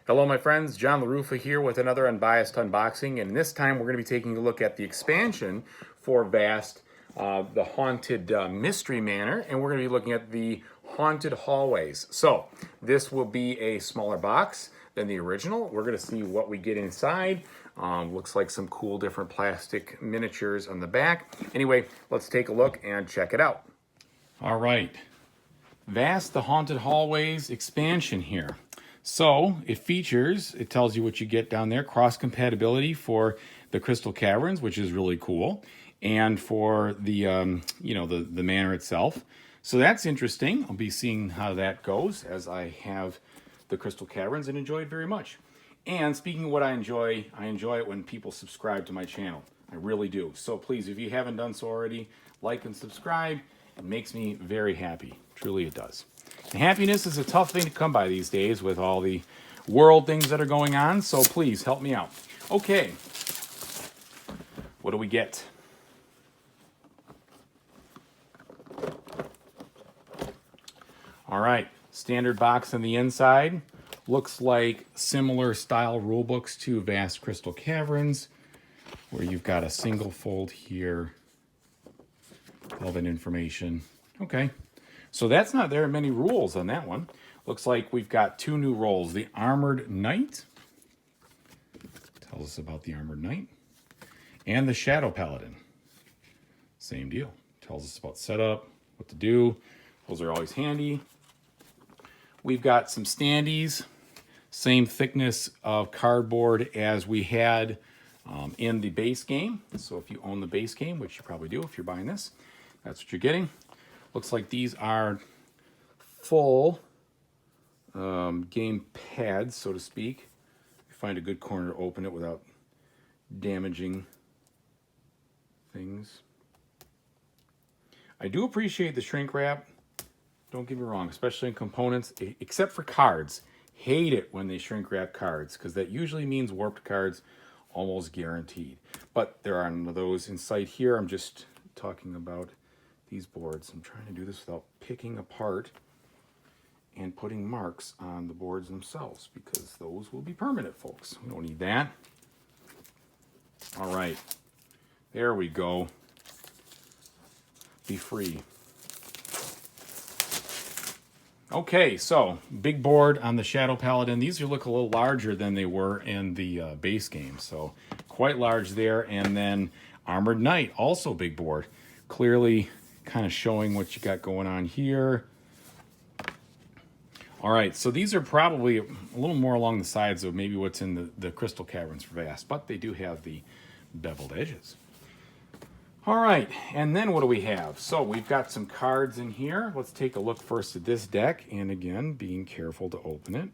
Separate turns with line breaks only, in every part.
Hello my friends, John LaRuffa here with another Unbiased unboxing, and this time we're going to be taking a look at the expansion for Vast, the Haunted Mystery Manor, and we're going to be looking at the Haunted Hallways. So this will be a smaller box than the original. We're going to see what we get inside. Looks like some cool different plastic miniatures on the back. Anyway, let's take a look and check it out. All right, Vast, the Haunted Hallways expansion here. So it tells you what you get down there, cross compatibility for the Crystal Caverns, which is really cool, and for the the manor itself. So that's interesting. I'll be seeing how that goes as I have the Crystal Caverns and enjoy it very much. And speaking of what I enjoy it when people subscribe to my channel. I really do. So please, if you haven't done so already, like and subscribe. It makes me very happy. Truly it does. And happiness is a tough thing to come by these days with all the world things that are going on, so please help me out. Okay, what do we get? All right, standard box on the inside. Looks like similar style rule books to Vast Crystal Caverns, where you've got a single fold here. Relevant information. Okay. So that's not very many rules on that one. Looks like we've got two new roles. The Armored Knight. Tells us about the Armored Knight. And the Shadow Paladin. Same deal. Tells us about setup, what to do. Those are always handy. We've got some standees. Same thickness of cardboard as we had in the base game. So if you own the base game, which you probably do if you're buying this, that's what you're getting. Looks like these are full game pads, so to speak. You find a good corner to open it without damaging things. I do appreciate the shrink wrap. Don't get me wrong, especially in components, except for cards. Hate it when they shrink wrap cards, because that usually means warped cards, almost guaranteed. But there are none of those in sight here. I'm just talking about these boards. I'm trying to do this without picking apart and putting marks on the boards themselves, because those will be permanent, folks. We don't need that. All right, there we go. Be free. Okay, so big board on the Shadow Paladin. These look a little larger than they were in the base game, so quite large there. And then Armored Knight, also big board. Clearly kind of showing what you got going on here. All right, so these are probably a little more along the sides of maybe what's in the Crystal Caverns for Vast, but they do have the beveled edges. All right, and then what do we have? So we've got some cards in here. Let's take a look first at this deck, and again, being careful to open it.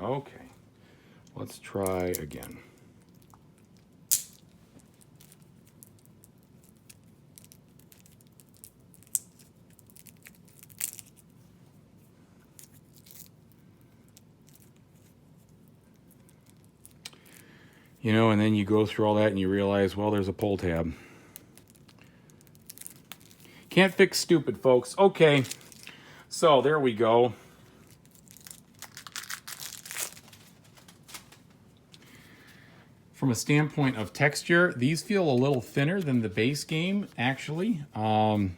Okay, let's try again. You know, and then you go through all that and you realize, well, there's a pull tab. Can't fix stupid, folks. Okay, so there we go. From a standpoint of texture, these feel a little thinner than the base game, actually. Yeah,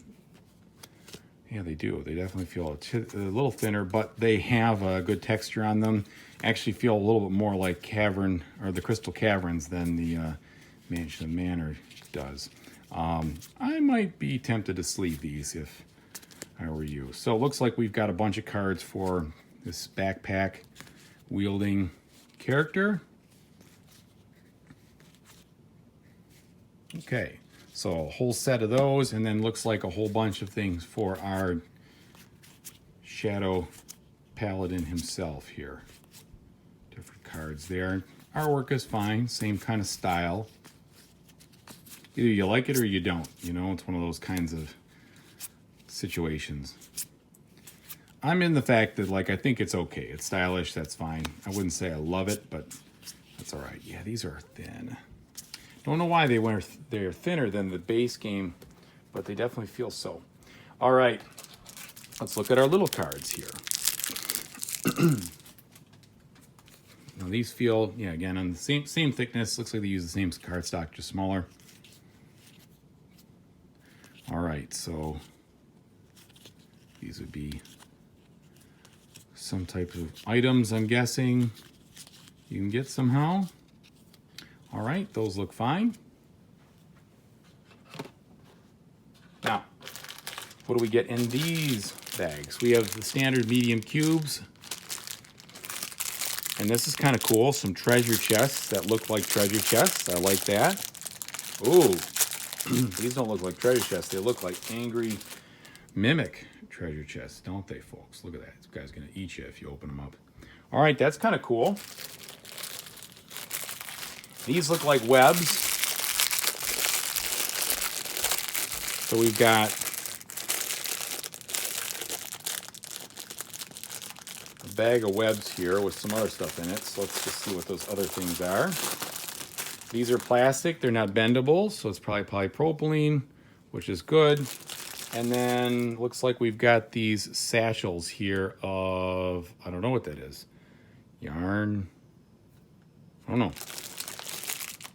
they do. They definitely feel a little thinner, but they have a good texture on them. Actually feel a little bit more like Cavern, or the Crystal Caverns, than the Mansion of Manor does. I might be tempted to sleeve these if I were you. So it looks like we've got a bunch of cards for this backpack wielding character. Okay, so a whole set of those, and then looks like a whole bunch of things for our Shadow Paladin himself here. Different cards there. Artwork is fine, same kind of style. Either you like it or you don't. You know, it's one of those kinds of situations. I'm in the fact that, like, I think it's okay. It's stylish, that's fine. I wouldn't say I love it, but that's all right. Yeah, these are thin. Don't know why they're thinner than the base game but they definitely feel so. All right, let's look at our little cards here. Now these feel, yeah, again, on the same thickness. Looks like they use the same cardstock, just smaller. All right, so these would be some type of items, I'm guessing, you can get somehow. All right, those look fine. Now, what do we get in these bags? We have the standard medium cubes. And this is kind of cool, some treasure chests that look like treasure chests. I like that. Ooh, these don't look like treasure chests. They look like angry mimic treasure chests, don't they, folks? Look at that. This guy's gonna eat you if you open them up. All right, that's kind of cool. These look like webs. So we've got a bag of webs here with some other stuff in it. So let's just see what those other things are. These are plastic. They're not bendable, so it's probably polypropylene, which is good. And then looks like we've got these satchels here of, I don't know what that is. Yarn. I don't know.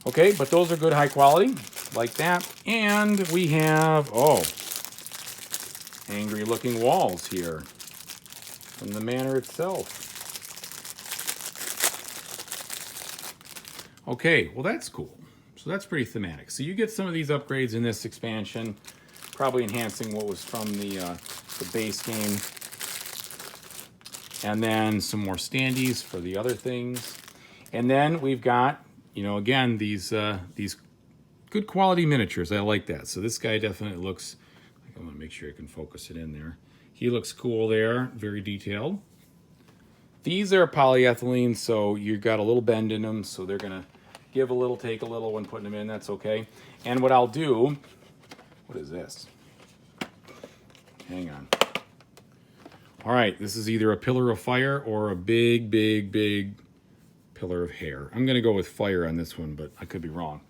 Okay, but those are good, high quality, like that. And we have, oh, angry looking walls here from the manor itself. Okay, well that's cool. So that's pretty thematic. So you get some of these upgrades in this expansion, probably enhancing what was from the base game. And then some more standees for the other things. And then we've got, you know, again, these good quality miniatures. I like that. So this guy definitely looks, I'm gonna make sure I can focus it in there. He looks cool there, very detailed. These are polyethylene, so you've got a little bend in them, so they're gonna give a little, take a little when putting them in, that's okay. And what I'll do, what is this? Hang on. All right, this is either a pillar of fire or a big, big, big pillar of hair. I'm gonna go with fire on this one, but I could be wrong.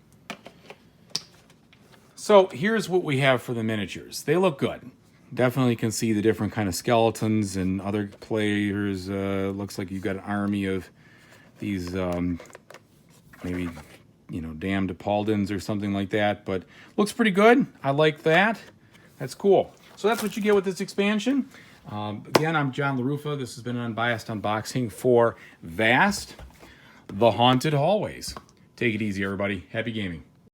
So here's what we have for the miniatures. They look good. Definitely can see the different kind of skeletons and other players. Looks like you've got an army of these maybe, you know, damned Pauldins or something like that, but looks pretty good. I like that. That's cool. So that's what you get with this expansion. Again, I'm John LaRuffa. This has been an Unbiased unboxing for Vast, The Haunted Hallways. Take it easy, everybody. Happy gaming.